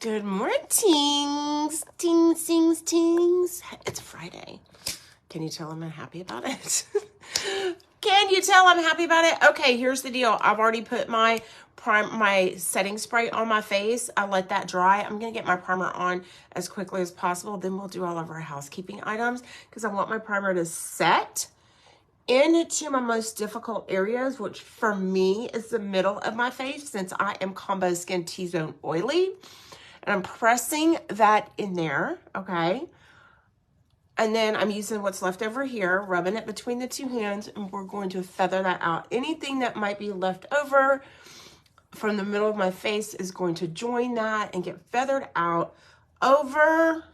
Good morning, tings, tings, tings, tings. It's Friday. Can you tell I'm happy about it? Can you tell I'm happy about it? Okay, here's the deal. I've already put my setting spray on my face. I let that dry. I'm going to get my primer on as quickly as possible. Then we'll do all of our housekeeping items because I want my primer to set into my most difficult areas, which for me is the middle of my face since I am combo skin T-zone oily. And I'm pressing that in there, okay? And then I'm using what's left over here, rubbing it between the two hands, and we're going to feather that out. Anything that might be left over from the middle of my face is going to join that and get feathered out over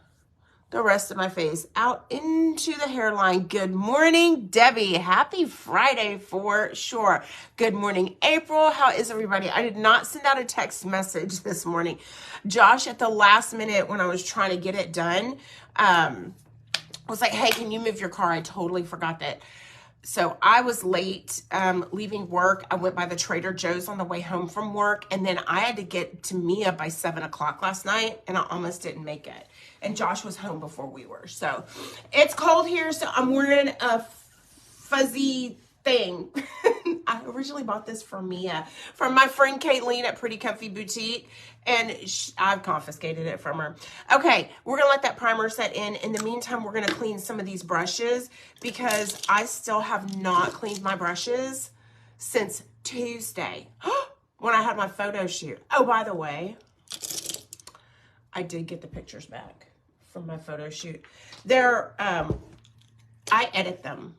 the rest of my face, out into the hairline. Good morning, Debbie. Happy Friday for sure. Good morning, April. How is everybody? I did not send out a text message this morning. Josh, at the last minute when I was trying to get it done, was like, hey, can you move your car? I totally forgot that. So I was late leaving work. I went by the Trader Joe's on the way home from work, and then I had to get to Mia by 7 o'clock last night, and I almost didn't make it. And Josh was home before we were. So it's cold here, so I'm wearing a fuzzy thing. I originally bought this for Mia from my friend Kayleen at Pretty Comfy Boutique, and I've confiscated it from her. Okay, we're going to let that primer set in. In the meantime, we're going to clean some of these brushes because I still have not cleaned my brushes since Tuesday when I had my photo shoot. Oh, by the way, I did get the pictures back from my photo shoot. They're, I edit them.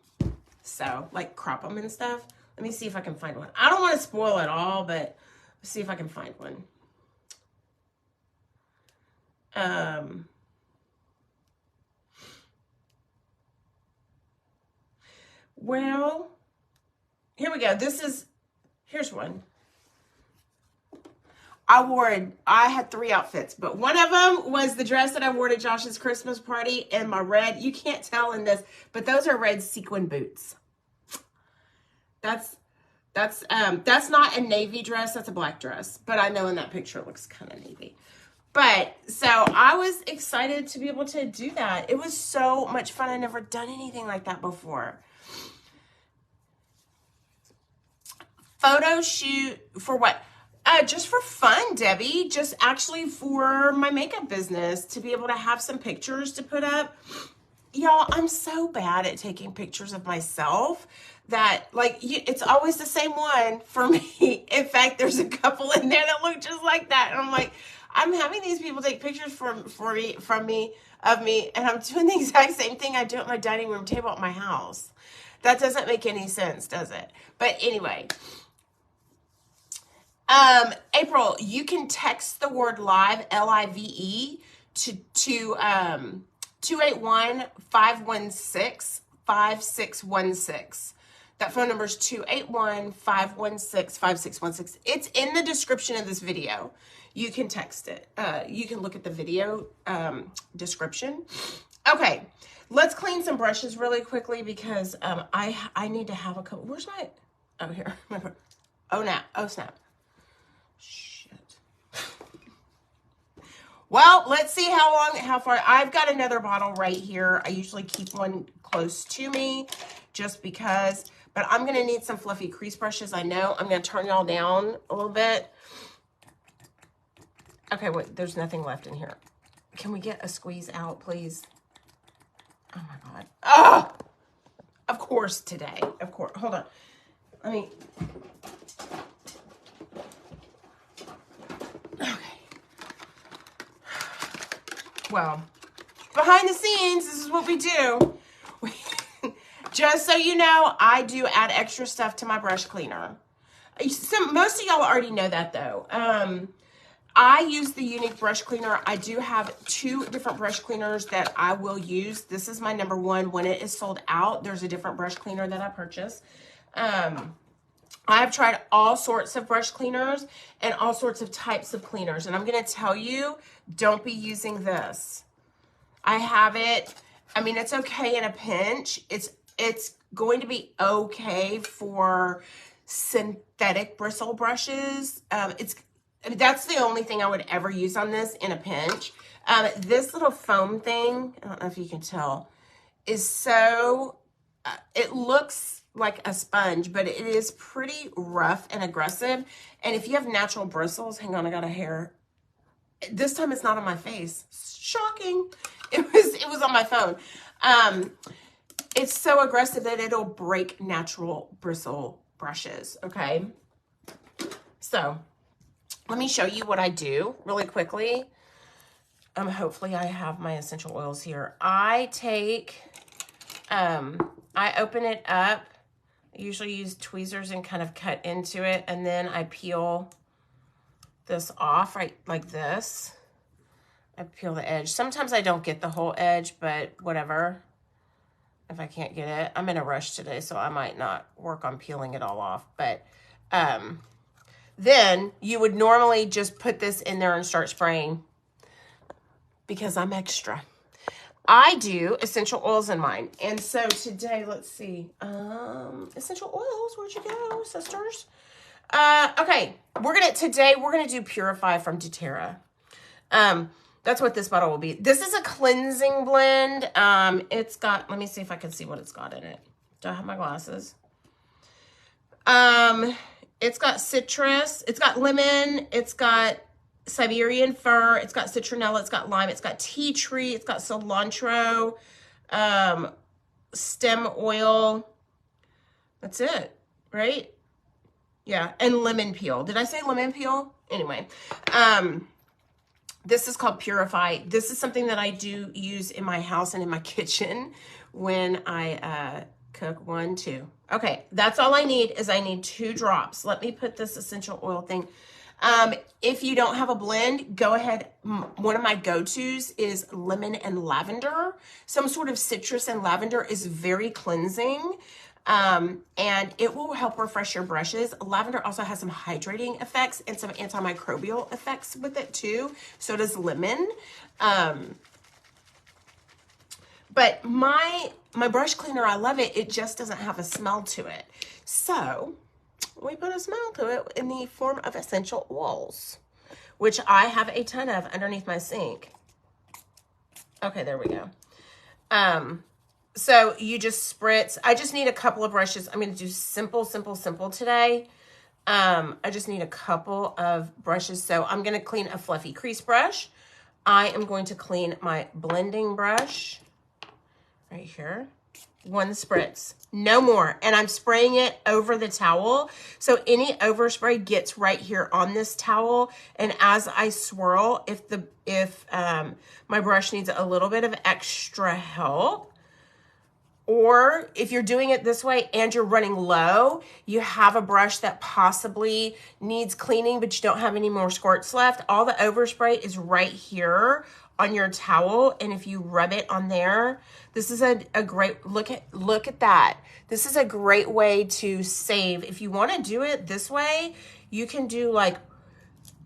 So, like, crop them and stuff. Let me see if I can find one. I don't want to spoil it all, but let's see if I can find one. Well, here we go. Here's one. I had 3 outfits, but one of them was the dress that I wore to Josh's Christmas party and my red, you can't tell in this, but those are red sequin boots. That's not a navy dress, that's a black dress, but I know in that picture it looks kind of navy. But so I was excited to be able to do that. It was so much fun. I've never done anything like that before. Photo shoot for what? Just for fun, Debbie. Just actually for my makeup business to be able to have some pictures to put up. Y'all, I'm so bad at taking pictures of myself that, like, it's always the same one for me. In fact, there's a couple in there that look just like that. And I'm like, I'm having these people take pictures of me, and I'm doing the exact same thing I do at my dining room table at my house. That doesn't make any sense, does it? But anyway, April, you can text the word live, L-I-V-E, to 281-516-5616. That phone number is 281-516-5616. It's in the description of this video. You can text it. You can look at the video description. Okay, let's clean some brushes really quickly because I need to have a couple. Where's my? Oh, here. Oh, snap. Shit. Well, let's see how far. I've got another bottle right here. I usually keep one close to me just because, but I'm going to need some fluffy crease brushes. I know. I'm going to turn y'all down a little bit. Okay, wait, there's nothing left in here. Can we get a squeeze out, please? Oh my God. Oh, of course today. Of course. Hold on. Let me. Well, behind the scenes, this is what we do. Just so you know, I do add extra stuff to my brush cleaner. Most of y'all already know that, though. I use the Unique brush cleaner. I do have 2 different brush cleaners that I will use. This is my number 1. When it is sold out, there's a different brush cleaner that I purchase. I've tried all sorts of brush cleaners and all sorts of types of cleaners. And I'm going to tell you, don't be using this. I have it. I mean, it's okay in a pinch. It's going to be okay for synthetic bristle brushes. That's the only thing I would ever use on this in a pinch. This little foam thing, I don't know if you can tell, is so, it looks like a sponge, but it is pretty rough and aggressive. And if you have natural bristles, hang on, I got a hair. This time it's not on my face. Shocking. It was on my phone. It's so aggressive that it'll break natural bristle brushes, okay? So let me show you what I do really quickly. Hopefully I have my essential oils here. I take, I open it up. I usually use tweezers and kind of cut into it. And then I peel this off right like this. I peel the edge. Sometimes I don't get the whole edge, but whatever. If I can't get it, I'm in a rush today, so I might not work on peeling it all off. But then you would normally just put this in there and start spraying because I'm extra. I do essential oils in mine. And so today, let's see. Essential oils, where'd you go, sisters? Okay, today we're gonna do Purify from doTERRA. That's what this bottle will be. This is a cleansing blend. It's got, let me see if I can see what it's got in it. Do I have my glasses? It's got citrus, it's got lemon, it's got Siberian fir, it's got citronella, it's got lime, it's got tea tree, it's got cilantro, stem oil. That's it, right? Yeah, and lemon peel. Did I say lemon peel? Anyway, this is called Purify. This is something that I do use in my house and in my kitchen when I cook. 1, 2. Okay, that's all I need is I need 2 drops. Let me put this essential oil thing. If you don't have a blend, go ahead. One of my go-tos is lemon and lavender. Some sort of citrus and lavender is very cleansing. And it will help refresh your brushes. Lavender also has some hydrating effects and some antimicrobial effects with it too. So does lemon. But my brush cleaner, I love it. It just doesn't have a smell to it. So we put a smell to it in the form of essential oils, which I have a ton of underneath my sink. Okay, there we go. So you just spritz. I just need a couple of brushes. I'm going to do simple today. I just need a couple of brushes. So I'm going to clean a fluffy crease brush. I am going to clean my blending brush right here. 1 spritz, no more. And I'm spraying it over the towel. So any overspray gets right here on this towel. And as I swirl, if my brush needs a little bit of extra help, or if you're doing it this way and you're running low, you have a brush that possibly needs cleaning, but you don't have any more squirts left. All the overspray is right here on your towel. And if you rub it on there, this is a great, look at that. This is a great way to save. If you want to do it this way, you can do like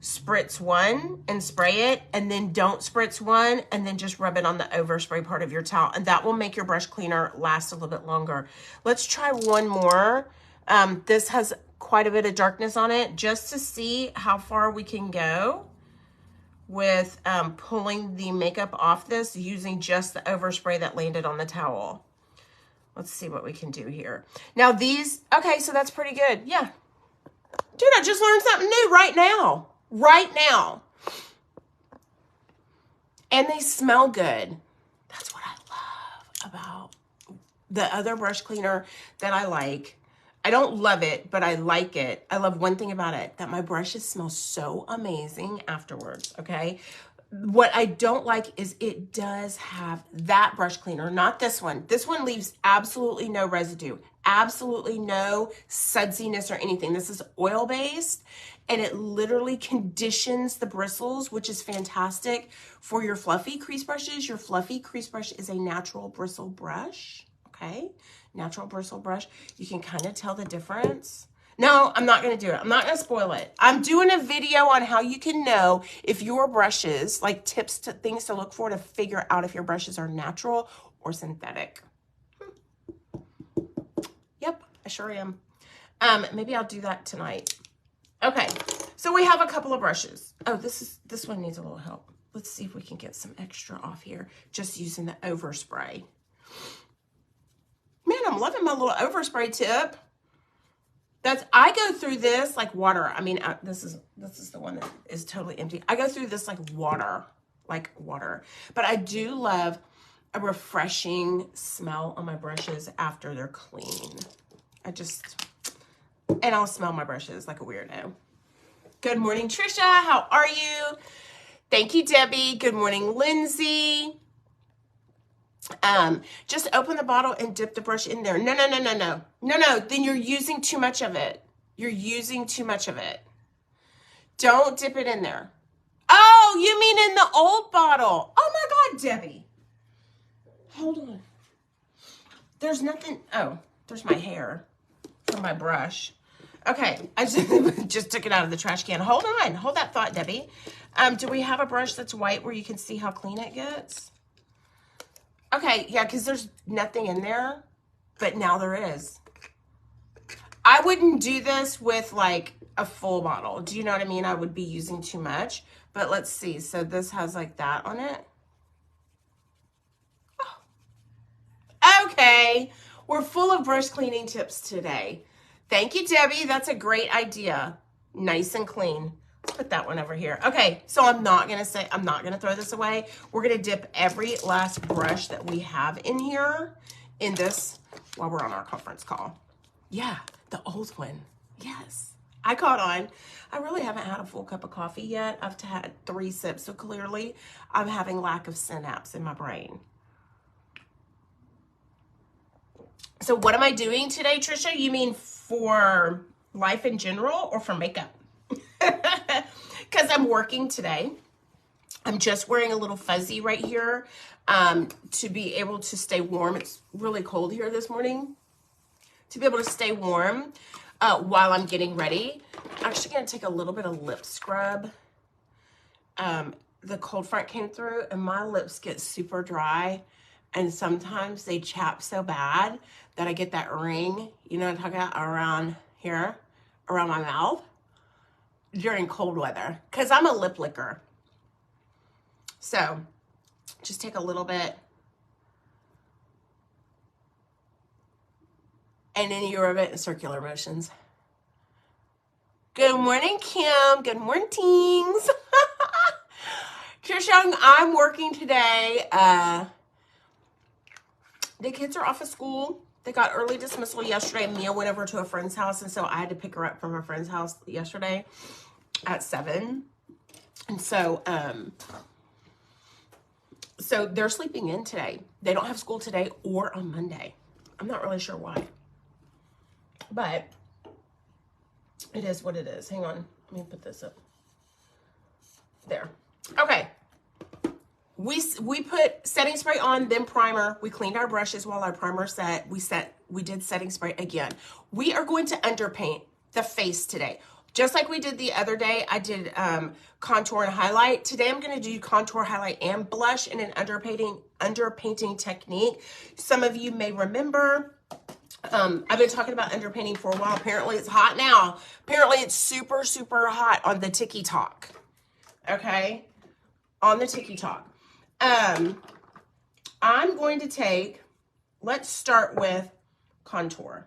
spritz 1 and spray it, and then don't spritz 1 and then just rub it on the overspray part of your towel, and that will make your brush cleaner last a little bit longer. Let's try one more. This has quite a bit of darkness on it, just to see how far we can go with pulling the makeup off this using just the overspray that landed on the towel. Let's see what we can do here. Now these, okay, so that's pretty good. Yeah. Dude, I just learned something new right now. Right now. And they smell good. That's what I love about the other brush cleaner that I like. I don't love it, but I like it. I love one thing about it, that my brushes smell so amazing afterwards, okay? What I don't like is it does have that brush cleaner, not this one. This one leaves absolutely no residue, absolutely no sudsiness or anything. This is oil-based, and it literally conditions the bristles, which is fantastic for your fluffy crease brushes. Your fluffy crease brush is a natural bristle brush, okay? Natural bristle brush. You can kind of tell the difference. No, I'm not going to do it. I'm not going to spoil it. I'm doing a video on how you can know if your brushes, like tips to things to look for to figure out if your brushes are natural or synthetic. Yep, I sure am. Maybe I'll do that tonight. Okay, So we have a couple of brushes. Oh, this one needs a little help. Let's see if we can get some extra off here just using the overspray. Man, I'm loving my little overspray tip. I go through this like water. I mean, this is the one that is totally empty. I go through this like water. But I do love a refreshing smell on my brushes after they're clean. And I'll smell my brushes like a weirdo. Good morning, Trisha. How are you? Thank you, Debbie. Good morning, Lindsay. Just open the bottle and dip the brush in there. No. Then you're using too much of it. You're using too much of it. Don't dip it in there. Oh, you mean in the old bottle. Oh my God, Debbie. Hold on. There's nothing. Oh, there's my hair from my brush. Okay, I just took it out of the trash can. Hold on. Hold that thought, Debbie. Do we have a brush that's white where you can see how clean it gets? Okay, yeah, because there's nothing in there, but now there is. I wouldn't do this with like a full bottle. Do you know what I mean? I would be using too much, but let's see. So this has like that on it. Oh. Okay, we're full of brush cleaning tips today. Thank you, Debbie. That's a great idea. Nice and clean. Let's put that one over here. Okay, so I'm not gonna throw this away. We're gonna dip every last brush that we have in here in this while we're on our conference call. Yeah, the old one. Yes, I caught on. I really haven't had a full cup of coffee yet. I've had 3 sips, so clearly I'm having lack of synapse in my brain. So what am I doing today, Trisha? You mean for life in general or for makeup? Because I'm working today. I'm just wearing a little fuzzy right here to be able to stay warm. It's really cold here this morning. To be able to stay warm while I'm getting ready. I'm actually going to take a little bit of lip scrub. The cold front came through and my lips get super dry. And sometimes they chap so bad that I get that ring, you know what I'm talking about, around here, around my mouth during cold weather, because I'm a lip licker. So just take a little bit. And then you rub it in circular motions. Good morning, Kim. Good morning. Trisha, I'm working today. The kids are off of school. They got early dismissal yesterday. Mia went over to a friend's house, and so I had to pick her up from her friend's house yesterday at 7. And so, so they're sleeping in today. They don't have school today or on Monday. I'm not really sure why, but it is what it is. Hang on, let me put this up. There. Okay. We put setting spray on, then primer. We cleaned our brushes while our primer set. We did setting spray again. We are going to underpaint the face today. Just like we did the other day, I did contour and highlight. Today I'm going to do contour, highlight, and blush in an underpainting technique. Some of you may remember, I've been talking about underpainting for a while. Apparently it's hot now. Apparently it's super, super hot on the TikTok. Okay? On the TikTok. I'm going to take, let's start with contour.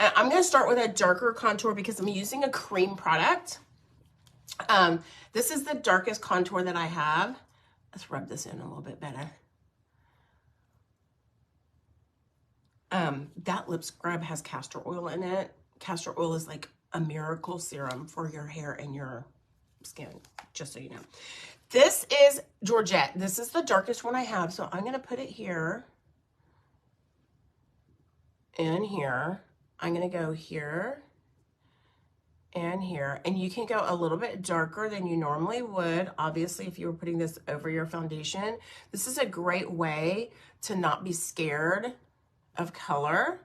I'm going to start with a darker contour because I'm using a cream product. This is the darkest contour that I have. Let's rub this in a little bit better. That lip scrub has castor oil in it. Castor oil is like a miracle serum for your hair and your skin, just so you know. This is Georgette. This is the darkest one I have, so I'm going to put it here and here. I'm going to go here and here, and you can go a little bit darker than you normally would, obviously, if you were putting this over your foundation. This is a great way to not be scared of color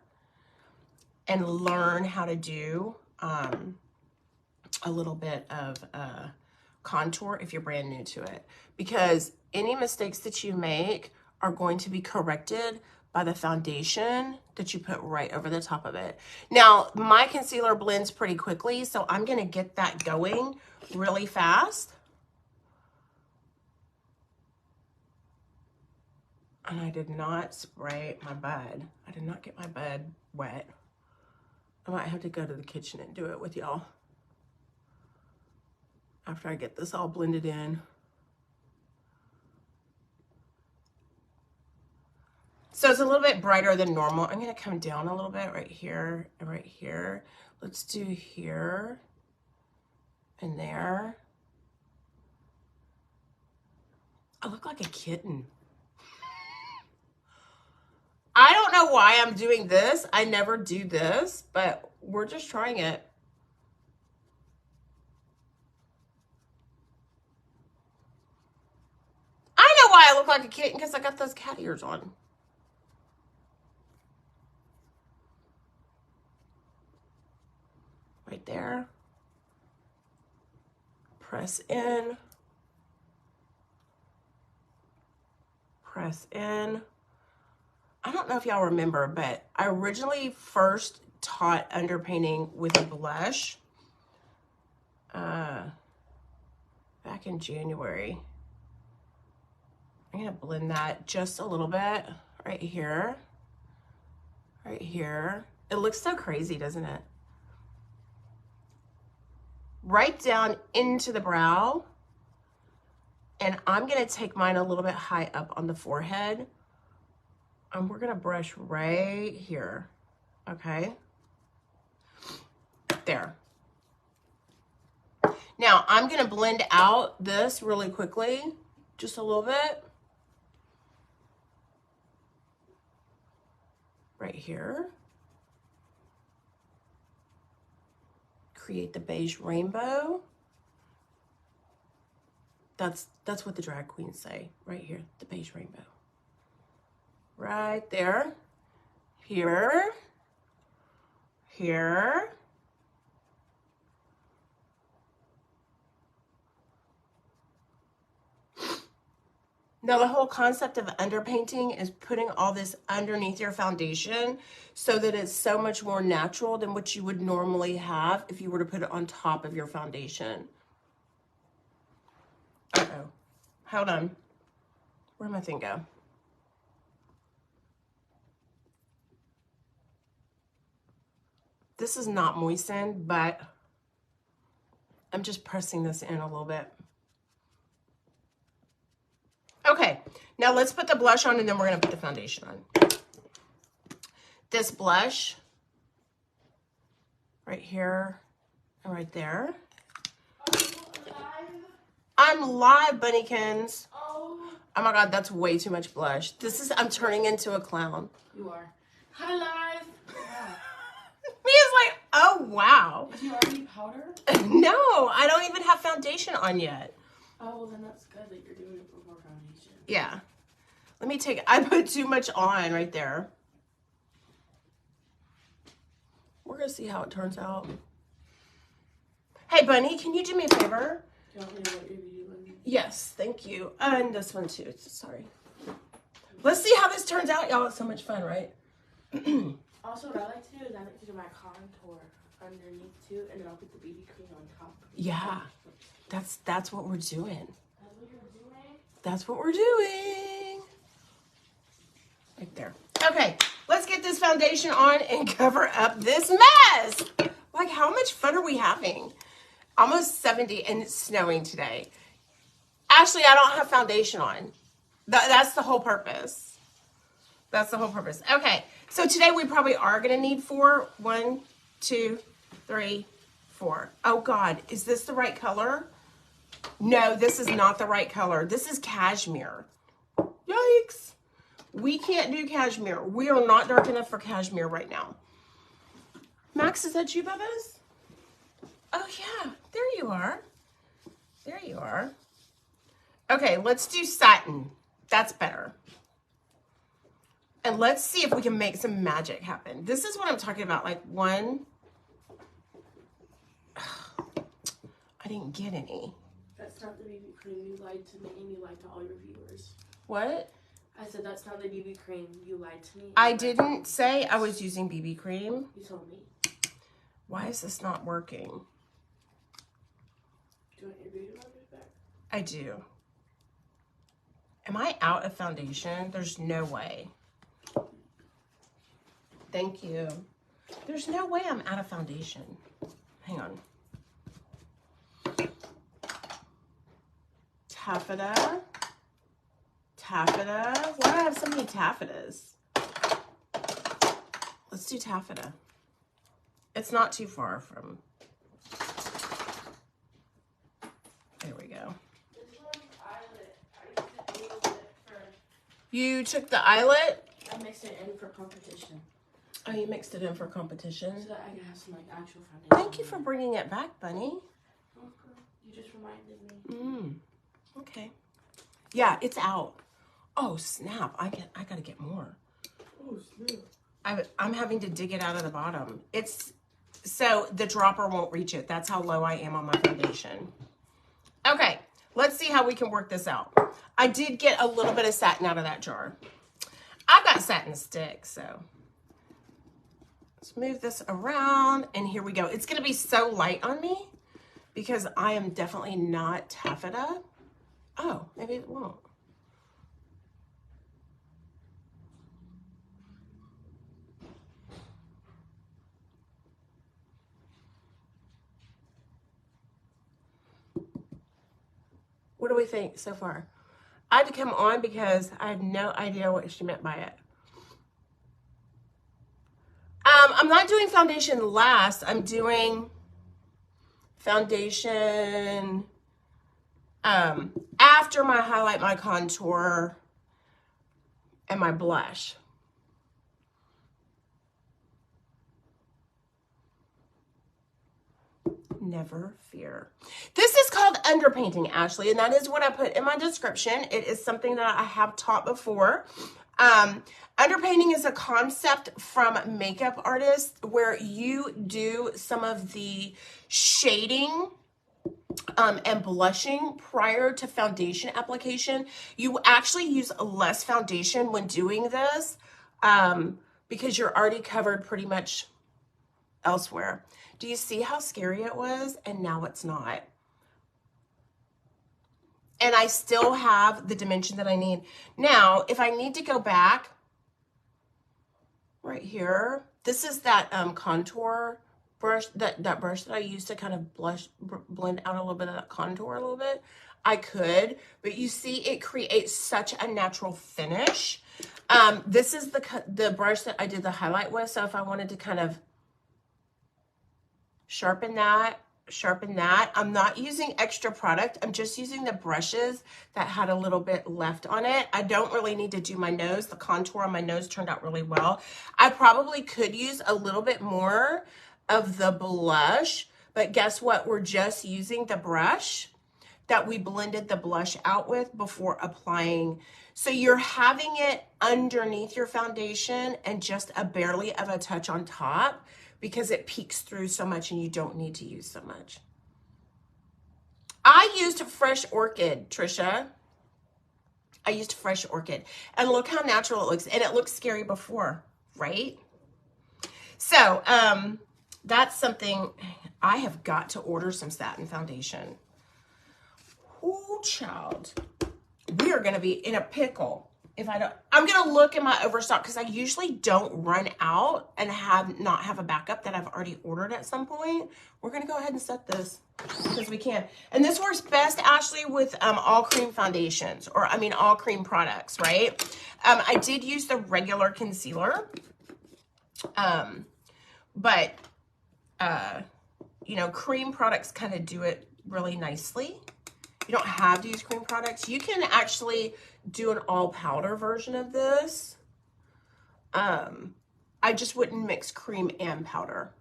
and learn how to do a little bit of contour if you're brand new to it, because any mistakes that you make are going to be corrected by the foundation that you put right over the top of it. Now, my concealer blends pretty quickly, so I'm going to get that going really fast. And I did not spray my bud. I did not get my bud wet. I might have to go to the kitchen and do it with y'all after I get this all blended in. So it's a little bit brighter than normal. I'm going to come down a little bit right here and right here. Let's do here and there. I look like a kitten. I don't know why I'm doing this. I never do this, but we're just trying it. I know why I look like a kitten, because I got those cat ears on. Right there. Press in. Press in. I don't know if y'all remember, but I originally first taught underpainting with a blush back in January. I'm going to blend that just a little bit right here. Right here. It looks so crazy, doesn't it? Right down into the brow. And I'm going to take mine a little bit high up on the forehead. And we're going to brush right here. Okay? There. Now, I'm going to blend out this really quickly. Just a little bit. Right here. Create the beige rainbow. That's what the drag queens say. Right here, the beige rainbow. Right there. Here. Here. Now, the whole concept of underpainting is putting all this underneath your foundation so that it's so much more natural than what you would normally have if you were to put it on top of your foundation. Uh-oh. Hold on. Where'd my thing go? This is not moistened, but I'm just pressing this in a little bit. Okay, now let's put the blush on and then we're going to put the foundation on. This blush right here and right there. I'm live, Bunnykins. Oh my God, that's way too much blush. I'm turning into a clown. You are. Hi, live. Wow. Mia's like, oh, wow. Did you already powder? No, I don't even have foundation on yet. Oh, well, then that's good that you're doing it before foundation. Yeah. Let me take, I put too much on right there. We're going to see how it turns out. Hey, Bunny, can you do me a favor? Do you want me to let you be doing? Yes, thank you. And this one too. Sorry. Let's see how this turns out, y'all. It's so much fun, right? Also, what I like to do is I like to do my contour underneath too, and then I'll put the BB cream on top. Yeah, that's what we're doing. That's what you're doing? That's what we're doing. Right there. Okay, let's get this foundation on and cover up this mess. Like, how much fun are we having? Almost 70 and it's snowing today. Actually, I don't have foundation on. That's the whole purpose. That's the whole purpose. Okay, so today we probably are going to need 4. 1, 2, 3, 4. Oh, God, is this the right color? No, this is not the right color. This is cashmere. Yikes. We can't do cashmere. We are not dark enough for cashmere right now. Max, is that you, Bubba's? Oh, yeah. There you are. There you are. Okay, let's do satin. That's better. And let's see if we can make some magic happen. This is what I'm talking about. Like, one. I didn't get any. That's not the BB cream you lied to me and you lied to all your viewers. What? I said that's not the BB cream. You lied to me. I didn't say I was using BB cream. You told me. Why is this not working? Do you want your beauty markers back? I do. Am I out of foundation? There's no way. Thank you. There's no way I'm out of foundation. Hang on. Taffeta. Taffeta. Why do I have so many taffetas? Let's do taffeta. It's not too far from. There we go. This one's eyelet. I used it a little bit for. You took the eyelet? I mixed it in for competition. Oh, you mixed it in for competition? So that I can have some like actual foundation. Thank you for bringing it back, Bunny. Okay. You just reminded me. Okay. Yeah, it's out. Oh, snap. I gotta get more. Oh, snap. I'm having to dig it out of the bottom. It's so the dropper won't reach it. That's how low I am on my foundation. Okay, let's see how we can work this out. I did get a little bit of satin out of that jar. I've got satin sticks, so let's move this around, and here we go. It's gonna be so light on me because I am definitely not taffeta. Oh, maybe it won't. What do we think so far? I had to come on because I had no idea what she meant by it. I'm not doing foundation last. I'm doing foundation after my highlight, my contour, and my blush. Never fear. This is called underpainting, Ashley, and that is what I put in my description. It is something that I have taught before. Underpainting is a concept from makeup artists where you do some of the shading and blushing prior to foundation application. You actually use less foundation when doing this because you're already covered pretty much elsewhere. Do you see how scary it was? And now it's not. And I still have the dimension that I need. Now, if I need to go back right here, this is that contour brush, that brush that I used to kind of blend out a little bit of that contour a little bit. I could, but you see it creates such a natural finish. This is the brush that I did the highlight with. So if I wanted to kind of sharpen that. I'm not using extra product. I'm just using the brushes that had a little bit left on it. I don't really need to do my nose. The contour on my nose turned out really well. I probably could use a little bit more of the blush, but guess what? We're just using the brush that we blended the blush out with before applying. So you're having it underneath your foundation and just a barely of a touch on top, because it peeks through so much and you don't need to use so much. I used Fresh Orchid, Trisha. I used Fresh Orchid. And look how natural it looks. And it looked scary before, right? So that's something. I have got to order some satin foundation. Oh, child. We are going to be in a pickle. If I don't, I'm going to look in my overstock because I usually don't run out and not have a backup that I've already ordered at some point. We're going to go ahead and set this because we can. And this works best, Ashley, with all cream foundations, or I mean, all cream products, right? I did use the regular concealer, but, you know, cream products kind of do it really nicely. You don't have to use cream products. You can actually do an all powder version of this. I just wouldn't mix cream and powder.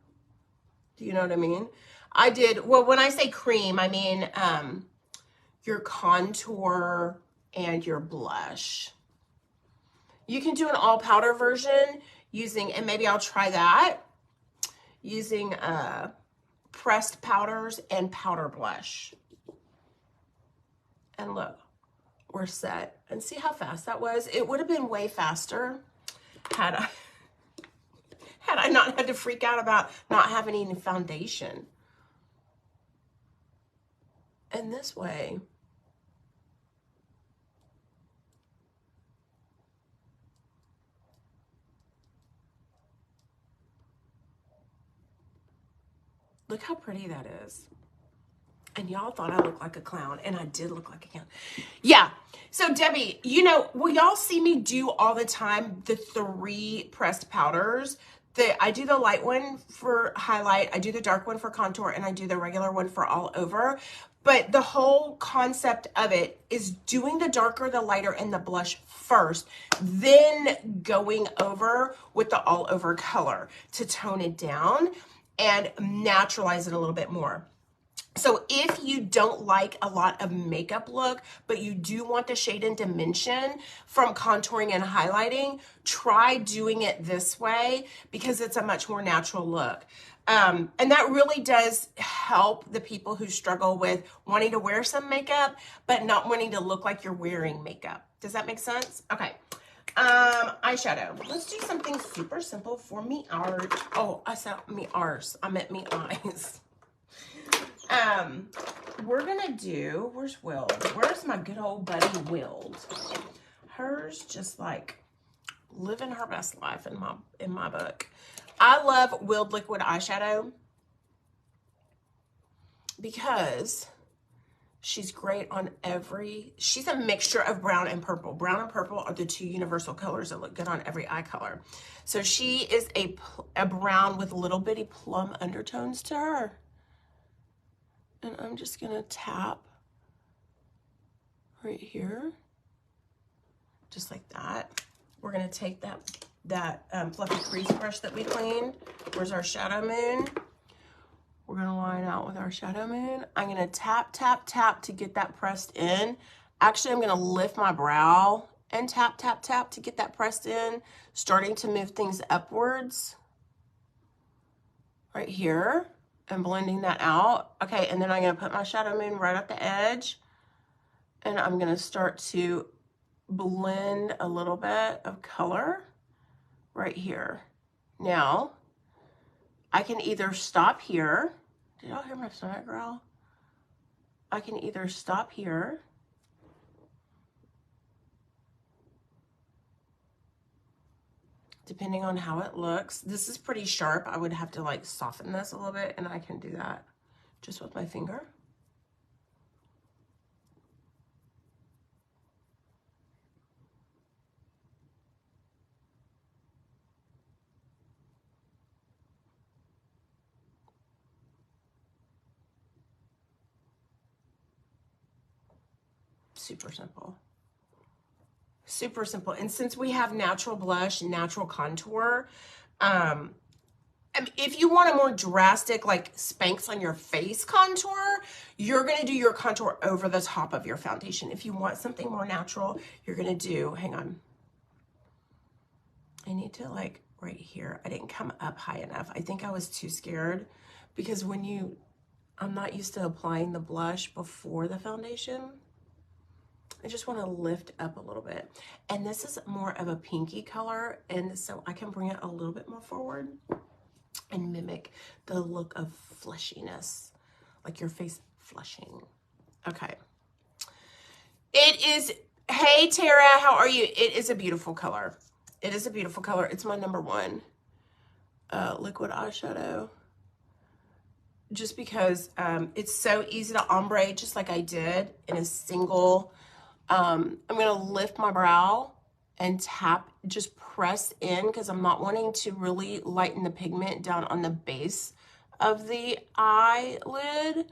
Do you know what I mean? I did, well, when I say cream, I mean your contour and your blush. You can do an all powder version using, and maybe I'll try that, using pressed powders and powder blush. And look, we're set. And see how fast that was? It would have been way faster had I not had to freak out about not having any foundation. And this way, look how pretty that is. And y'all thought I looked like a clown, and I did look like a clown. Yeah. So Debbie, you know, will y'all see me do all the time the 3 pressed powders? I do the light one for highlight, I do the dark one for contour, and I do the regular one for all over. But the whole concept of it is doing the darker, the lighter, and the blush first, then going over with the all over color to tone it down and naturalize it a little bit more. So if you don't like a lot of makeup look, but you do want the shade and dimension from contouring and highlighting, try doing it this way because it's a much more natural look. And that really does help the people who struggle with wanting to wear some makeup, but not wanting to look like you're wearing makeup. Does that make sense? Okay. Eyeshadow. Let's do something super simple for me art. Oh, I said me arse. I meant me eyes. We're gonna do, where's Wild? Where's my good old buddy Wild? Hers just like living her best life in my book. I love Wild liquid eyeshadow because she's great on she's a mixture of brown and purple. Brown and purple are the 2 universal colors that look good on every eye color. So she is a brown with little bitty plum undertones to her. And I'm just gonna tap right here, just like that. We're gonna take that fluffy crease brush that we cleaned. Where's our shadow moon? We're gonna line out with our shadow moon. I'm gonna tap, tap, tap to get that pressed in. Actually, I'm gonna lift my brow and tap, tap, tap to get that pressed in, starting to move things upwards right here. And blending that out. Okay, and then I'm gonna put my shadow moon right at the edge, and I'm gonna start to blend a little bit of color right here. Now, I can either stop here. Did y'all hear my stomach growl? I can either stop here, depending on how it looks. This is pretty sharp. I would have to like soften this a little bit, and I can do that just with my finger. Super simple. Super simple. And since we have natural blush and natural contour, if you want a more drastic, like Spanx on your face contour, you're going to do your contour over the top of your foundation. If you want something more natural, you're going to do, hang on. I need to like right here. I didn't come up high enough. I think I was too scared because I'm not used to applying the blush before the foundation. I just want to lift up a little bit. And this is more of a pinky color, and so I can bring it a little bit more forward and mimic the look of fleshiness, like your face flushing. Okay. It is, hey Tara, how are you? It is a beautiful color. It is a beautiful color. It's my number 1 liquid eyeshadow. Just because it's so easy to ombre, just like I did in a single. I'm gonna lift my brow and tap, just press in because I'm not wanting to really lighten the pigment down on the base of the eyelid.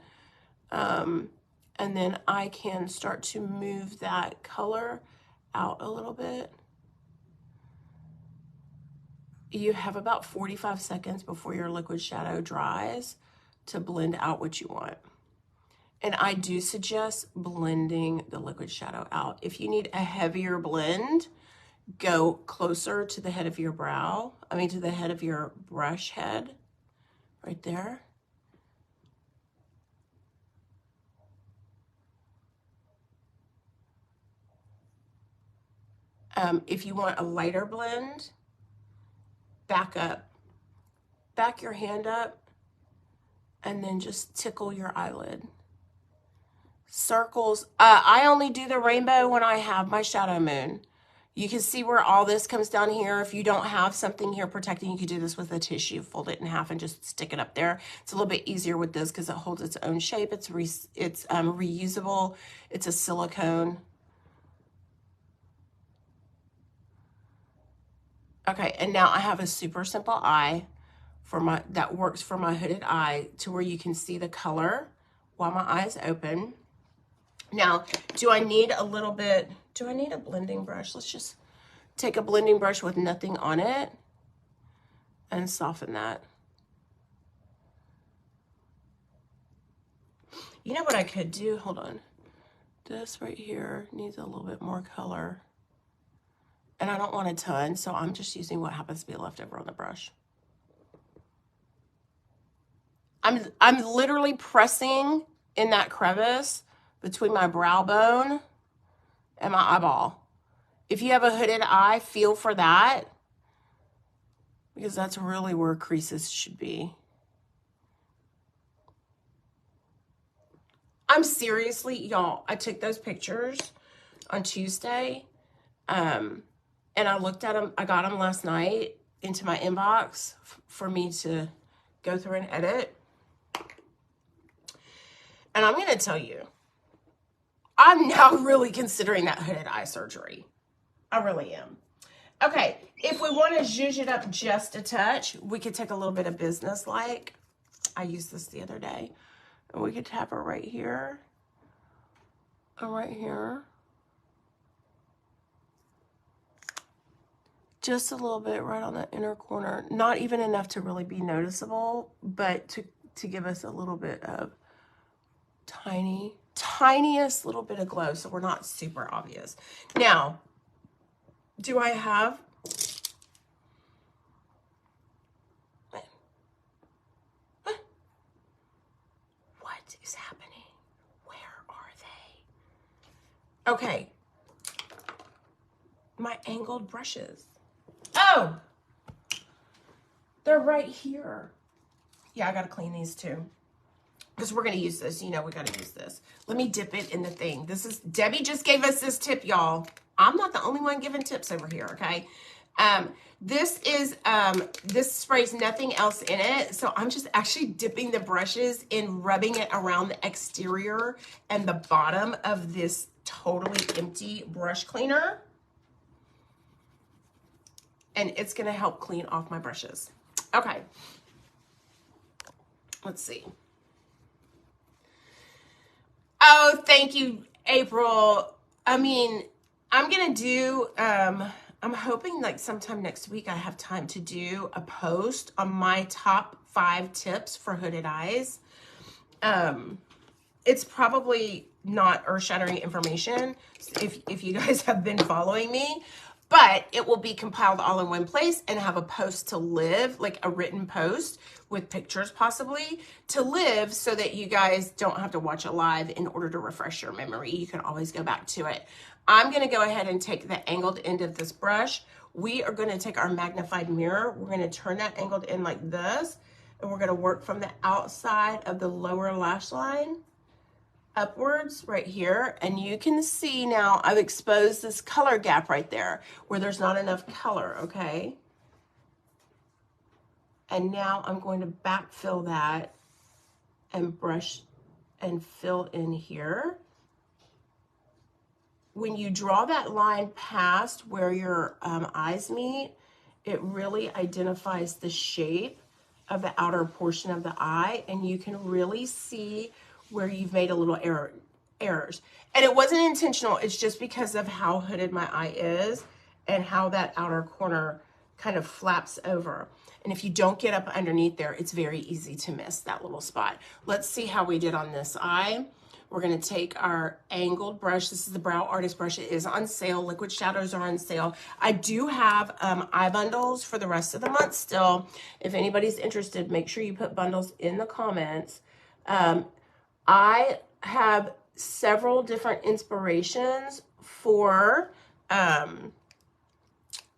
And then I can start to move that color out a little bit. You have about 45 seconds before your liquid shadow dries to blend out what you want. And I do suggest blending the liquid shadow out. If you need a heavier blend, go closer to the head of your brow. To the head of your brush head, right there. If you want a lighter blend, back your hand up, and then just tickle your eyelid. Circles. I only do the rainbow when I have my shadow moon. You can see where all this comes down here. If you don't have something here protecting, you could do this with a tissue, fold it in half and just stick it up there. It's a little bit easier with this because it holds its own shape. It's reusable. It's a silicone. Okay, and now I have a super simple eye that works for my hooded eye to where you can see the color while my eye is open. Now, do I need a blending brush? Let's just take a blending brush with nothing on it and soften that. You know what I could do? Hold on. This right here needs a little bit more color. And I don't want a ton, so I'm just using what happens to be left over on the brush. I'm literally pressing in that crevice between my brow bone and my eyeball. If you have a hooded eye, feel for that, because that's really where creases should be. I'm seriously, y'all, I took those pictures on Tuesday, and I looked at them. I got them last night into my inbox for me to go through and edit. And I'm going to tell you, I'm now really considering that hooded eye surgery. I really am. Okay, if we want to zhuzh it up just a touch, we could take a little bit of business like. I used this the other day. And we could tap it right here. And right here. Just a little bit right on the inner corner. Not even enough to really be noticeable, but to give us a little bit of tiniest little bit of glow, so we're not super obvious. Now, do I have what is happening? Where are they? Okay, my angled brushes. Oh, they're right here. Yeah, I gotta clean these too, because we're gonna use this. You know, we gotta use this. Let me dip it in the thing. Debbie just gave us this tip, y'all. I'm not the only one giving tips over here, okay? This sprays nothing else in it, so I'm just actually dipping the brushes in, rubbing it around the exterior and the bottom of this totally empty brush cleaner. And it's gonna help clean off my brushes. Okay, let's see. Oh, thank you, April. I mean, I'm gonna do, I'm hoping like sometime next week I have time to do a post on my top 5 tips for hooded eyes. It's probably not earth-shattering information if you guys have been following me, but it will be compiled all in one place and have a post to live, like a written post with pictures possibly to live, so that you guys don't have to watch it live in order to refresh your memory. You can always go back to it. I'm gonna go ahead and take the angled end of this brush. We are gonna take our magnified mirror. We're gonna turn that angled end like this, and we're gonna work from the outside of the lower lash line upwards right here. And you can see now I've exposed this color gap right there where there's not enough color, okay? And now I'm going to backfill that and brush and fill in here. When you draw that line past where your eyes meet, it really identifies the shape of the outer portion of the eye, and you can really see where you've made a little errors. And it wasn't intentional, it's just because of how hooded my eye is and how that outer corner kind of flaps over. And if you don't get up underneath there, it's very easy to miss that little spot. Let's see how we did on this eye. We're gonna take our angled brush. This is the Brow Artist brush. It is on sale. Liquid shadows are on sale. I do have eye bundles for the rest of the month still. If anybody's interested, make sure you put bundles in the comments. I have several different inspirations for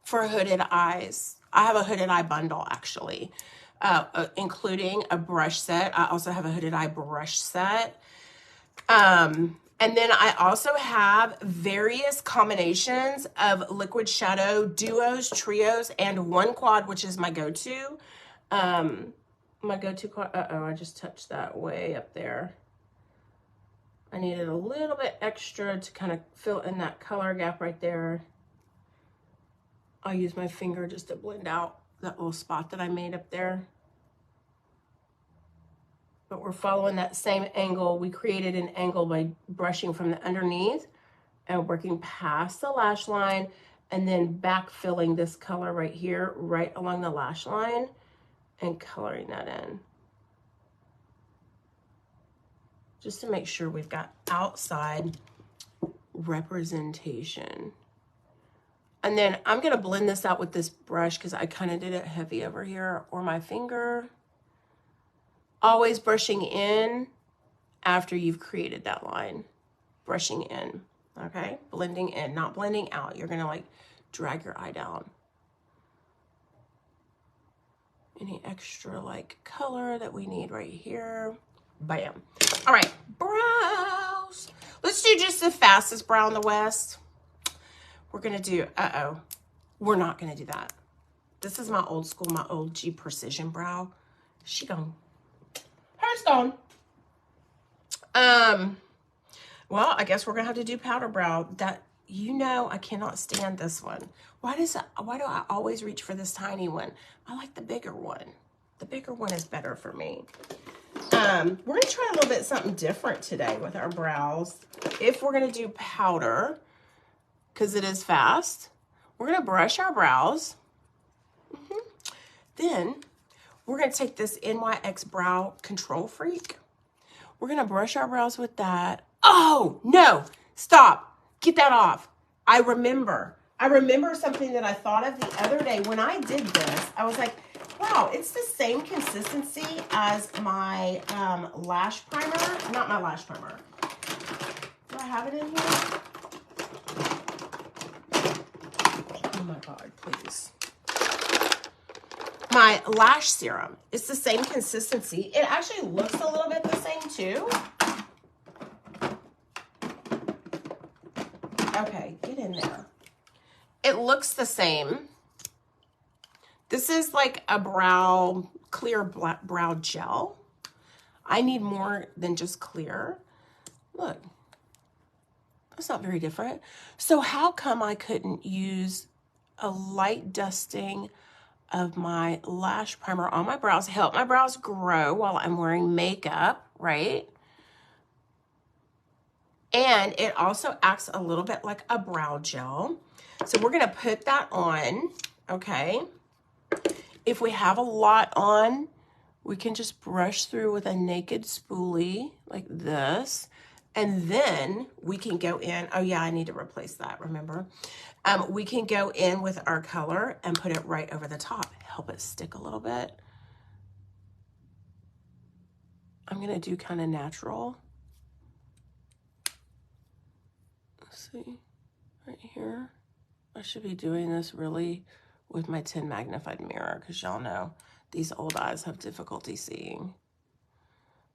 for hooded eyes. I have a hooded eye bundle actually, including a brush set. I also have a hooded eye brush set. And then I also have various combinations of liquid shadow duos, trios, and one quad, which is my go-to. My go-to quad, I just touched that way up there. I needed a little bit extra to kind of fill in that color gap right there. I'll use my finger just to blend out that little spot that I made up there. But we're following that same angle. We created an angle by brushing from the underneath and working past the lash line and then back filling this color right here, right along the lash line and coloring that in. Just to make sure we've got outside representation. And then I'm gonna blend this out with this brush because I kind of did it heavy over here, or my finger. Always brushing in after you've created that line. Brushing in, okay? Blending in, not blending out. You're gonna like drag your eye down. Any extra like color that we need right here. Bam. All right, brows. Let's do just the fastest brow in the West. We're gonna do, we're not gonna do that. This is my old school, my OG precision brow. She gone. Hers gone. Well, I guess we're gonna have to do powder brow. That, you know, I cannot stand this one. Why do I always reach for this tiny one? I like the bigger one. The bigger one is better for me. We're gonna try a little bit something different today with our brows. If we're gonna do powder, because it is fast, we're gonna brush our brows. Then we're gonna take this NYX Brow Control Freak. We're gonna brush our brows with that. Oh, no, stop, get that off. I remember something that I thought of the other day when I did this. I was like, wow, it's the same consistency as my lash primer. Not my lash primer. Do I have it in here? Oh my God, please. My lash serum. It's the same consistency. It actually looks a little bit the same too. Okay, get in there. It looks the same. This is like a brow, clear brow gel. I need more than just clear. Look, that's not very different. So how come I couldn't use a light dusting of my lash primer on my brows, help my brows grow while I'm wearing makeup, right? And it also acts a little bit like a brow gel. So we're gonna put that on, okay? If we have a lot on, we can just brush through with a naked spoolie like this. And then we can go in, oh yeah, I need to replace that, remember? We can go in with our color and put it right over the top, help it stick a little bit. I'm gonna do kind of natural. Let's see, right here. I should be doing this really with my 10 magnified mirror because y'all know these old eyes have difficulty seeing.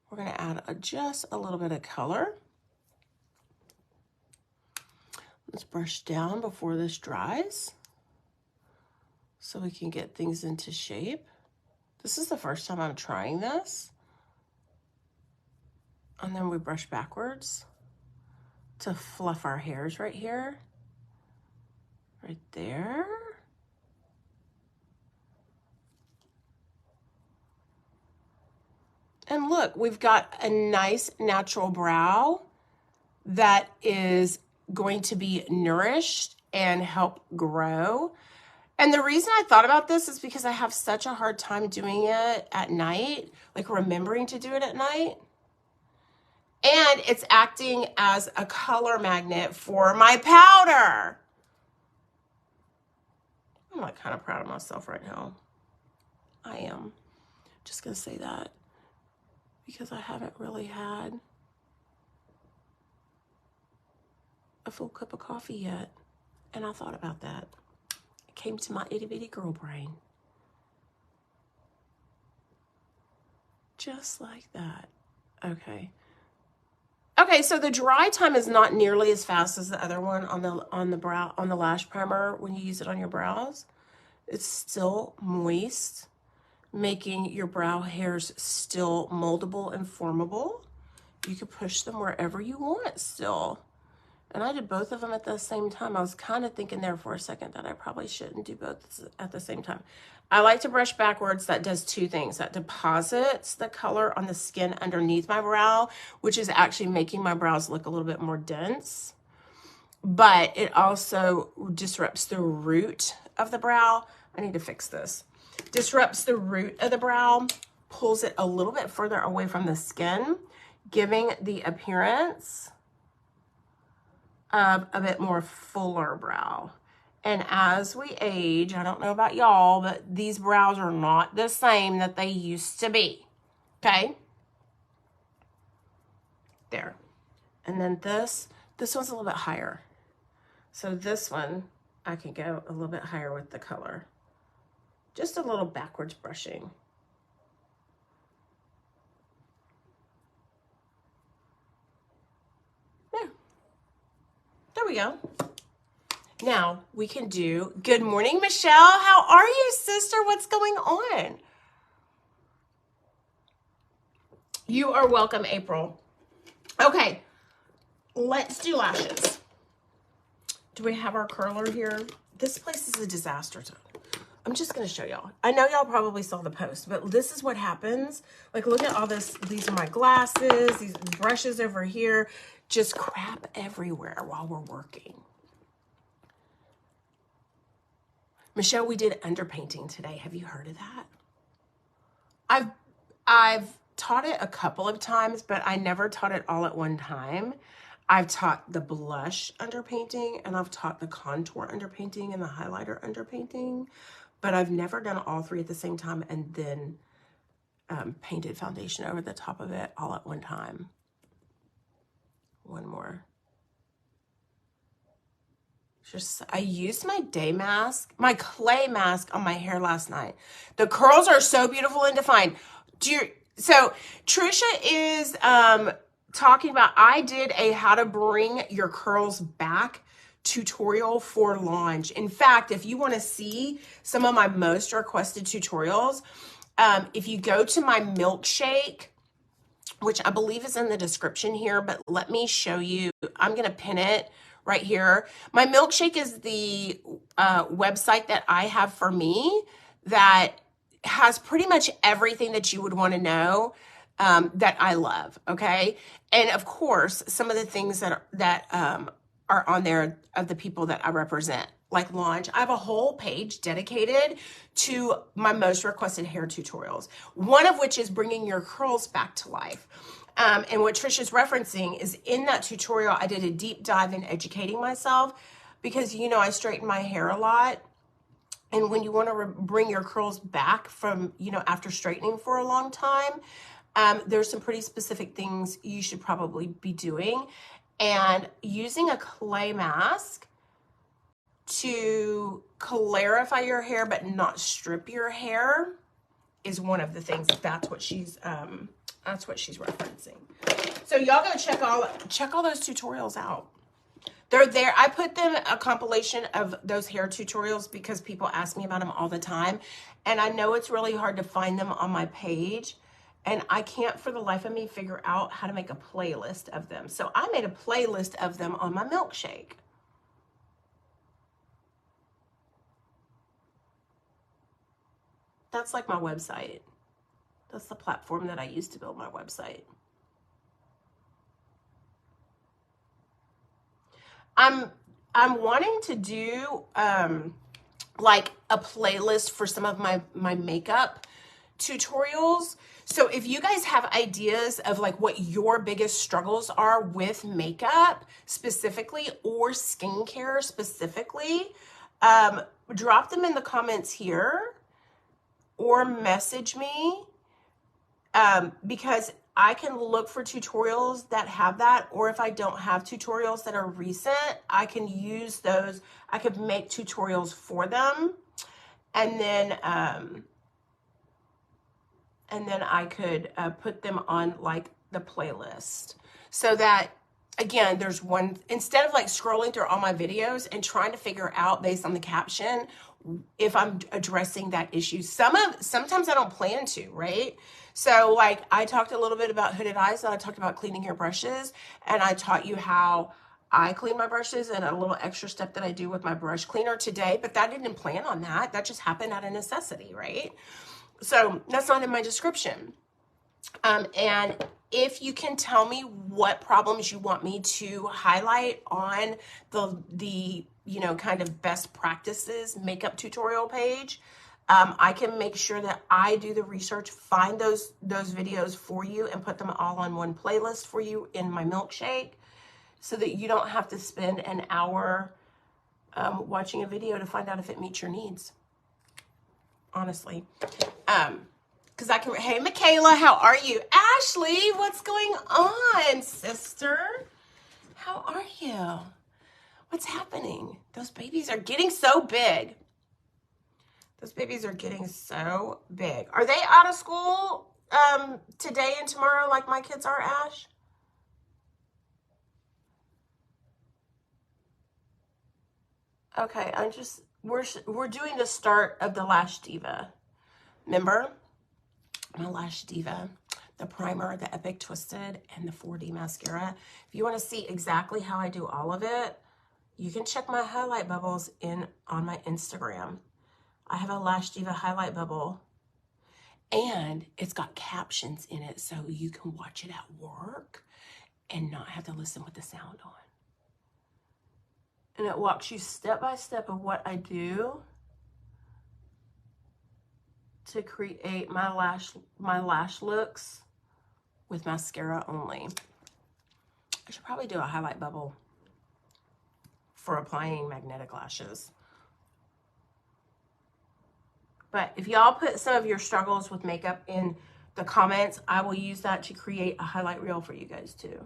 We're gonna add just a little bit of color. Let's brush down before this dries so we can get things into shape. This is the first time I'm trying this. And then we brush backwards to fluff our hairs right here, right there. And look, we've got a nice natural brow that is going to be nourished and help grow. And the reason I thought about this is because I have such a hard time doing it at night, like remembering to do it at night. And it's acting as a color magnet for my powder. I'm like kind of proud of myself right now. I am. Just gonna say that because I haven't really had a full cup of coffee yet. And I thought about that. It came to my itty bitty girl brain. Just like that. Okay. Okay, so the dry time is not nearly as fast as the other one on the lash primer when you use it on your brows. It's still moist, making your brow hairs still moldable and formable. You can push them wherever you want still. And I did both of them at the same time. I was kind of thinking there for a second that I probably shouldn't do both at the same time. I like to brush backwards. That does two things. That deposits the color on the skin underneath my brow, which is actually making my brows look a little bit more dense. But it also disrupts the root of the brow. I need to fix this. Disrupts the root of the brow, pulls it a little bit further away from the skin, giving the appearance of a bit more fuller brow. And as we age, I don't know about y'all, but these brows are not the same that they used to be. Okay? There. And then this one's a little bit higher. So this one, I can go a little bit higher with the color. Just a little backwards brushing. There. There we go. Now we can do, good morning, Michelle. How are you, sister? What's going on? You are welcome, April. Okay, let's do lashes. Do we have our curler here? This place is a disaster zone. I'm just going to show y'all. I know y'all probably saw the post, but this is what happens. Like, look at all this. These are my glasses, these brushes over here, just crap everywhere while we're working. Michelle, we did underpainting today. Have you heard of that? I've taught it a couple of times, but I never taught it all at one time. I've taught the blush underpainting, and I've taught the contour underpainting and the highlighter underpainting, but I've never done all three at the same time and then painted foundation over the top of it all at one time. One more. I used my day mask, my clay mask on my hair last night. The curls are so beautiful and defined. So Trisha is talking about, I did a how to bring your curls back tutorial for launch. In fact, if you want to see some of my most requested tutorials, if you go to my milkshake, which I believe is in the description here, but let me show you. I'm going to pin it right here. My milkshake is the website that I have for me that has pretty much everything that you would want to know that I love, okay? And of course, some of the things that are on there of the people that I represent, like launch. I have a whole page dedicated to my most requested hair tutorials, one of which is bringing your curls back to life. And what Trisha's referencing is in that tutorial, I did a deep dive in educating myself because, you know, I straighten my hair a lot. And when you want to bring your curls back from, you know, after straightening for a long time, there's some pretty specific things you should probably be doing. And using a clay mask to clarify your hair but not strip your hair is one of the things. That's what she's referencing. So y'all go check all those tutorials out. They're there. I put them a compilation of those hair tutorials because people ask me about them all the time, and I know it's really hard to find them on my page, and I can't for the life of me figure out how to make a playlist of them. So I made a playlist of them on my milkshake. That's like my website. That's the platform that I use to build my website. I'm wanting to do like a playlist for some of my makeup tutorials. So if you guys have ideas of like what your biggest struggles are with makeup specifically or skincare specifically, drop them in the comments here or message me because I can look for tutorials that have that, or if I don't have tutorials that are recent, I can use those. I could make tutorials for them, and then I could put them on like the playlist, so that again, there's one, instead of like scrolling through all my videos and trying to figure out based on the caption if I'm addressing that issue. Sometimes I don't plan to, right? So like I talked a little bit about hooded eyes, and I talked about cleaning your brushes, and I taught you how I clean my brushes and a little extra step that I do with my brush cleaner today, but that didn't plan on that. That just happened out of necessity, right? So that's not in my description. And if you can tell me what problems you want me to highlight on the you know, kind of best practices makeup tutorial page, I can make sure that I do the research, find those videos for you, and put them all on one playlist for you in my milkshake, so that you don't have to spend an hour watching a video to find out if it meets your needs. Honestly. Because I can, hey, Michaela, how are you? Ashley, what's going on, sister? How are you? What's happening? Those babies are getting so big. Those babies are getting so big. Are they out of school today and tomorrow like my kids are, Ash? Okay, we're doing the start of the Lash Diva. Remember? My Lash Diva, the primer, the Epic Twisted, and the 4D mascara. If you want to see exactly how I do all of it, you can check my highlight bubbles on my Instagram. I have a Lash Diva highlight bubble, and it's got captions in it, so you can watch it at work and not have to listen with the sound on. And it walks you step by step of what I do to create my lash looks with mascara only. I should probably do a highlight bubble for applying magnetic lashes. But if y'all put some of your struggles with makeup in the comments, I will use that to create a highlight reel for you guys too.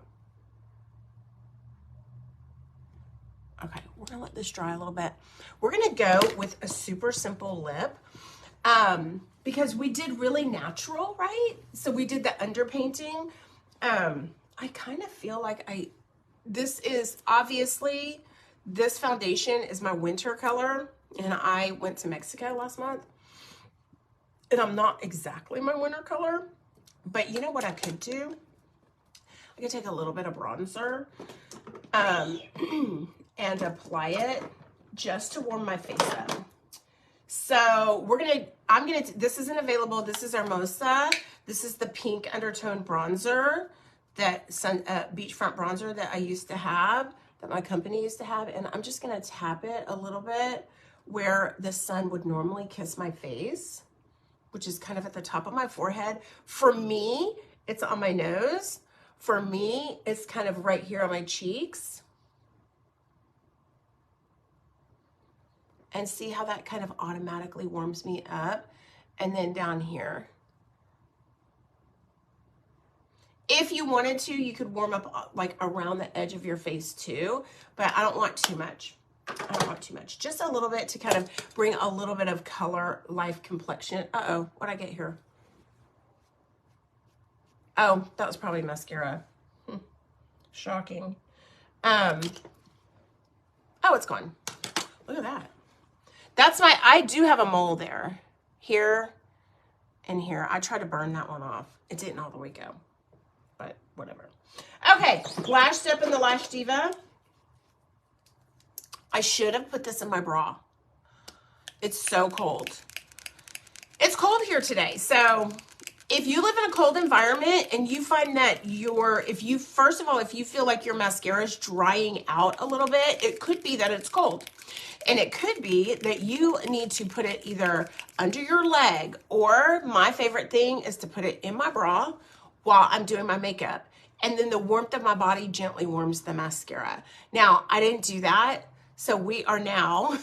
Okay, we're gonna let this dry a little bit. We're gonna go with a super simple lip. Because we did really natural, right? So we did the underpainting. I kind of feel like this is obviously, this foundation is my winter color, and I went to Mexico last month, and I'm not exactly my winter color, but you know what I could do? I could take a little bit of bronzer, and apply it just to warm my face up. So this isn't available. This is Hermosa. This is the pink undertone bronzer, that beachfront bronzer that I used to have, that my company used to have. And I'm just gonna tap it a little bit where the sun would normally kiss my face, which is kind of at the top of my forehead. For me, it's on my nose. For me, it's kind of right here on my cheeks. And see how that kind of automatically warms me up. And then down here. If you wanted to, you could warm up like around the edge of your face too, but I don't want too much. I don't want too much. Just a little bit to kind of bring a little bit of color, life, complexion. Uh-oh, what'd I get here? Oh, that was probably mascara. Shocking. Oh, it's gone. Look at that. That's I do have a mole there, here and here. I tried to burn that one off. It didn't all the way go, but whatever. Okay, lash step in the Lash Diva. I should have put this in my bra. It's so cold. It's cold here today. So if you live in a cold environment and you find that first of all, if you feel like your mascara is drying out a little bit, it could be that it's cold. And it could be that you need to put it either under your leg, or my favorite thing is to put it in my bra while I'm doing my makeup. And then the warmth of my body gently warms the mascara. Now, I didn't do that. So we are now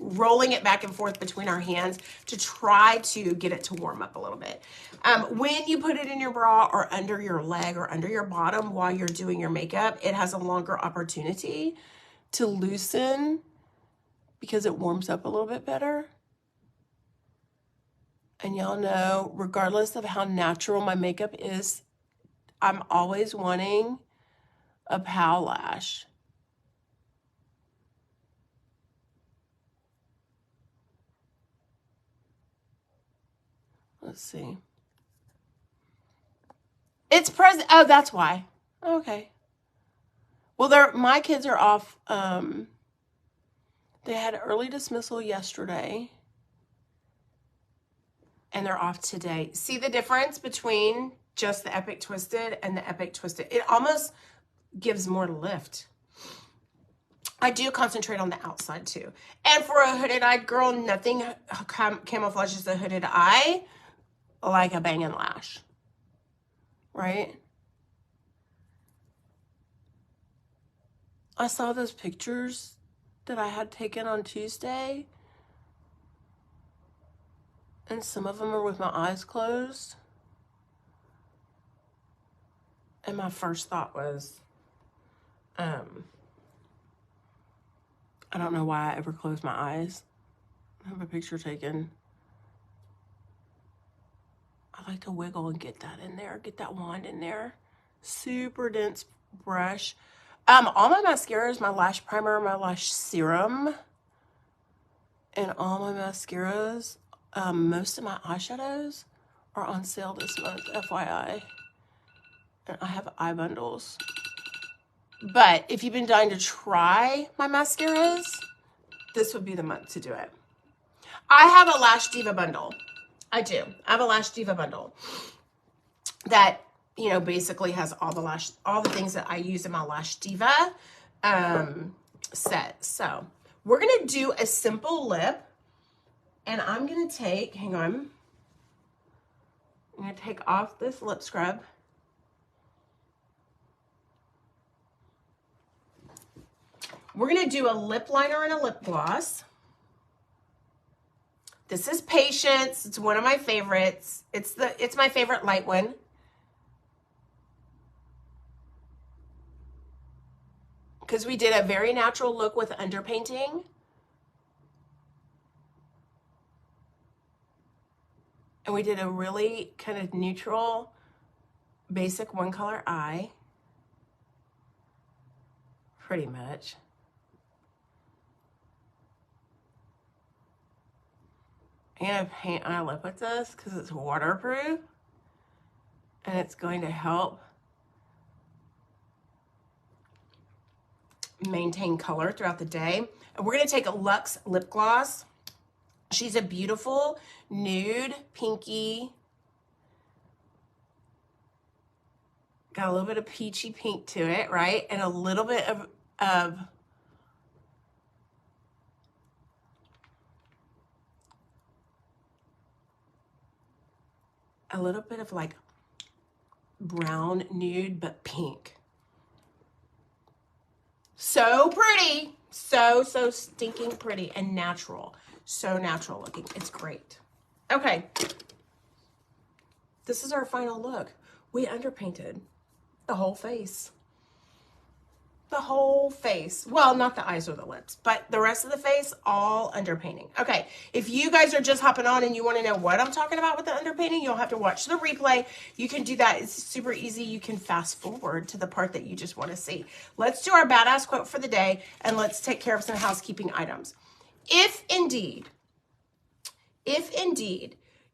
rolling it back and forth between our hands to try to get it to warm up a little bit. When you put it in your bra or under your leg or under your bottom while you're doing your makeup, it has a longer opportunity to loosen because it warms up a little bit better. And y'all know, regardless of how natural my makeup is, I'm always wanting a pow lash. Let's see. It's present. Oh, that's why. Okay. Well, my kids are off. They had early dismissal yesterday. And they're off today. See the difference between just the Epic Twisted and the Epic Twisted? It almost gives more lift. I do concentrate on the outside too. And for a hooded-eyed girl, nothing camouflages the hooded eye like a banging lash, right? I saw those pictures that I had taken on Tuesday, and some of them are with my eyes closed. And my first thought was, I don't know why I ever closed my eyes. I have a picture taken. I like to wiggle and get that in there, get that wand in there. Super dense brush. All my mascaras, my lash primer, my lash serum, and all my mascaras, most of my eyeshadows are on sale this month, FYI. And I have eye bundles. But if you've been dying to try my mascaras, this would be the month to do it. I have a Lash Diva bundle. I do. I have a Lash Diva bundle that, you know, basically has all the things that I use in my Lash Diva set. So we're going to do a simple lip, and I'm going to take, hang on. I'm going to take off this lip scrub. We're going to do a lip liner and a lip gloss. This is Patience. It's one of my favorites. It's my favorite light one. Because we did a very natural look with underpainting. And we did a really kind of neutral, basic one color eye. Pretty much. I'm going to paint my lip with this because it's waterproof. And it's going to help maintain color throughout the day. And we're going to take a Luxe lip gloss. She's a beautiful nude, pinky. Got a little bit of peachy pink to it, right? And a little bit of like brown nude, but pink. So pretty. So stinking pretty and natural. So natural looking. It's great. Okay. This is our final look. We underpainted the whole face. The whole face. Well, not the eyes or the lips, but the rest of the face, all underpainting. Okay, if you guys are just hopping on and you want to know what I'm talking about with the underpainting, you'll have to watch the replay. You can do that. It's super easy. You can fast forward to the part that you just want to see. Let's do our badass quote for the day, and let's take care of some housekeeping items. If indeed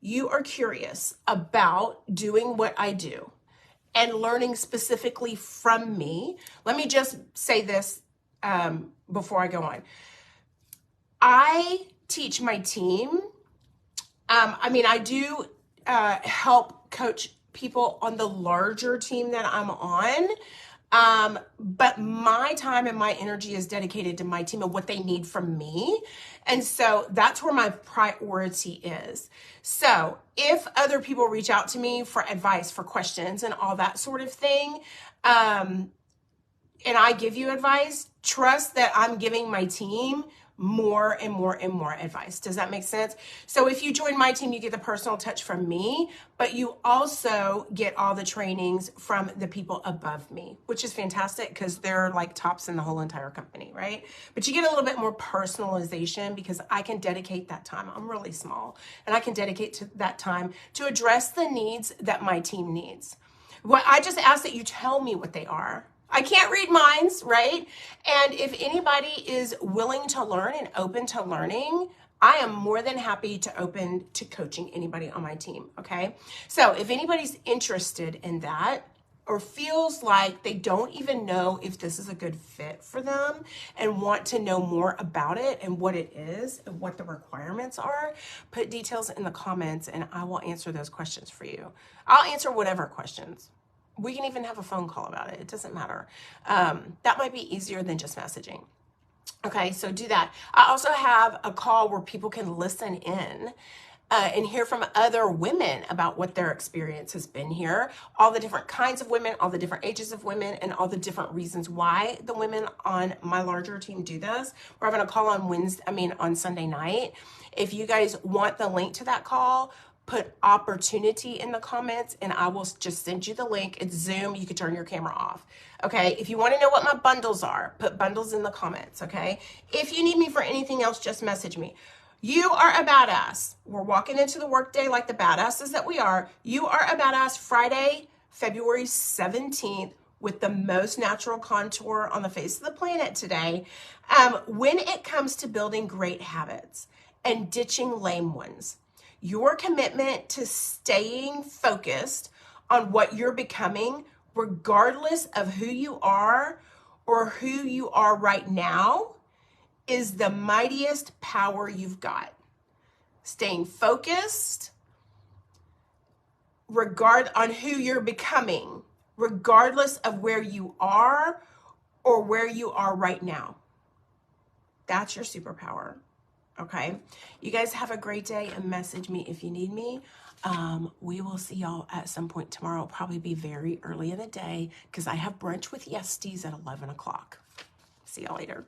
you are curious about doing what I do, and learning specifically from me, let me just say this before I go on. I teach my team. I do help coach people on the larger team that I'm on. But my time and my energy is dedicated to my team and what they need from me. And so that's where my priority is. So if other people reach out to me for advice, for questions and all that sort of thing, and I give you advice, trust that I'm giving my team more and more and more advice. Does that make sense? So if you join my team, you get the personal touch from me, but you also get all the trainings from the people above me, which is fantastic because they're like tops in the whole entire company, right? But you get a little bit more personalization because I can dedicate that time. I'm really small, and I can dedicate that time to address the needs that my team needs. Well, I just ask that you tell me what they are. I can't read minds, right? And if anybody is willing to learn and open to learning, I am more than happy to open to coaching anybody on my team, okay? So if anybody's interested in that or feels like they don't even know if this is a good fit for them and want to know more about it and what it is and what the requirements are, put details in the comments and I will answer those questions for you. I'll answer whatever questions. We can even have a phone call about it. It doesn't matter. That might be easier than just messaging. Okay, so do that. I also have a call where people can listen in and hear from other women about what their experience has been here, all the different kinds of women, all the different ages of women, and all the different reasons why the women on my larger team do this. We're having a call on Sunday night. If you guys want the link to that call, put opportunity in the comments and I will just send you the link. It's Zoom. You can turn your camera off. Okay. If you want to know what my bundles are, put bundles in the comments. Okay. If you need me for anything else, just message me. You are a badass. We're walking into the workday like the badasses that we are. You are a badass Friday, February 17th with the most natural contour on the face of the planet today. When it comes to building great habits and ditching lame ones, your commitment to staying focused on what you're becoming, regardless of who you are or who you are right now, is the mightiest power you've got. Staying focused on who you're becoming, regardless of where you are or where you are right now. That's your superpower. Okay, you guys have a great day and message me if you need me. We will see y'all at some point tomorrow. It'll probably be very early in the day because I have brunch with Yesties at 11 o'clock. See y'all later.